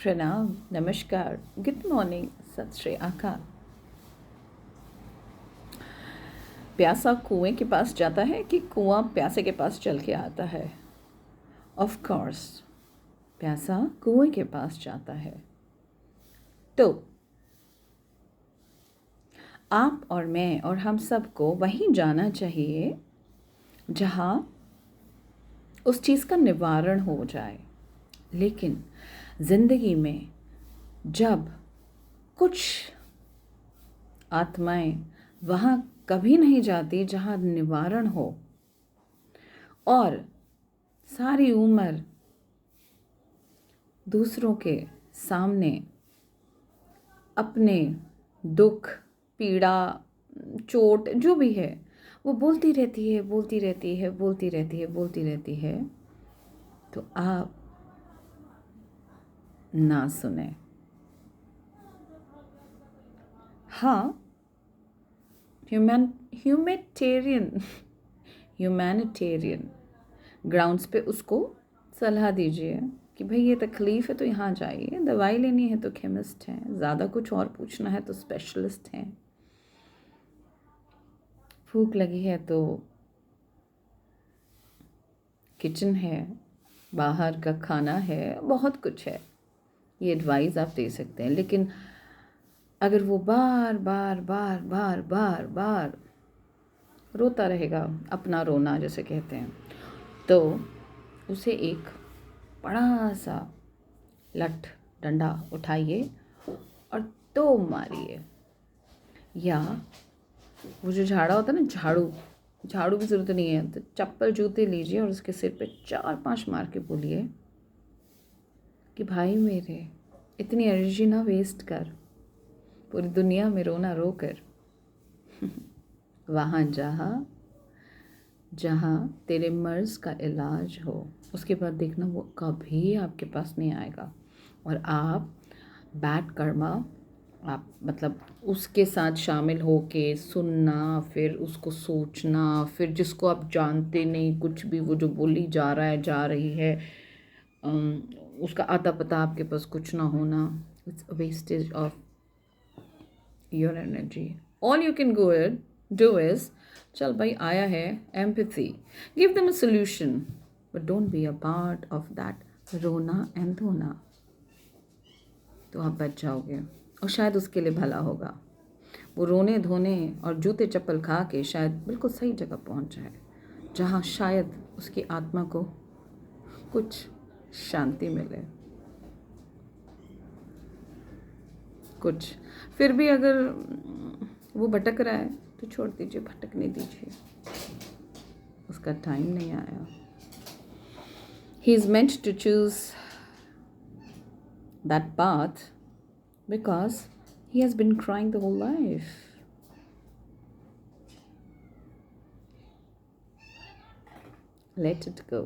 प्रणाम, नमस्कार, good morning, सत श्री अकाल। प्यासा कुएं के पास जाता है कि कुआं प्यासे के पास चल के आता है? ऑफ कोर्स प्यासा कुएं के पास जाता है। तो आप और मैं और हम सबको वहीं जाना चाहिए जहाँ उस चीज़ का निवारण हो जाए। लेकिन ज़िंदगी में जब कुछ आत्माएं वहाँ कभी नहीं जाती जहाँ निवारण हो, और सारी उम्र दूसरों के सामने अपने दुख, पीड़ा, चोट जो भी है वो बोलती रहती है, बोलती रहती है, बोलती रहती है, बोलती रहती है, तो आप ना सुने। हाँ, ह्यूमैनिटेरियन ग्राउंड्स पे उसको सलाह दीजिए कि भाई ये तकलीफ़ है तो यहाँ जाइए, दवाई लेनी है तो केमिस्ट हैं, ज़्यादा कुछ और पूछना है तो स्पेशलिस्ट हैं, भूख लगी है तो किचन है, बाहर का खाना है, बहुत कुछ है। ये एडवाइस आप दे सकते हैं। लेकिन अगर वो बार बार बार बार बार बार रोता रहेगा, अपना रोना जैसे कहते हैं, तो उसे एक बड़ा सा लठ डंडा उठाइए और तो मारिए। या वो जो झाड़ा होता है ना, झाड़ू की ज़रूरत नहीं है, तो चप्पल जूते लीजिए और उसके सिर पे 4-5 मार के बोलिए कि भाई मेरे इतनी एनर्जी ना वेस्ट कर, पूरी दुनिया में रोना रो कर वहाँ जहाँ तेरे मर्ज़ का इलाज हो। उसके बाद देखना वो कभी आपके पास नहीं आएगा। और आप बैड कर्मा, आप मतलब उसके साथ शामिल होके सुनना, फिर उसको सोचना, फिर जिसको आप जानते नहीं, कुछ भी वो जो बोली जा रहा है, जा रही है, उसका आता पता आपके पास कुछ ना होना, it's a wastage of your energy. All you can do is, चल भाई आया है, empathy, give them a solution, but don't be a part of that रोना एंड धोना। तो आप बच जाओगे और शायद उसके लिए भला होगा। वो रोने धोने और जूते चप्पल खा के शायद बिल्कुल सही जगह पहुंच जाए, जहाँ शायद उसकी आत्मा को कुछ शांति मिले। कुछ फिर भी अगर वो भटक रहा है तो छोड़ दीजिए, भटकने दीजिए, उसका टाइम नहीं आया। He is meant to choose that path because he has been crying the whole life. Let it go.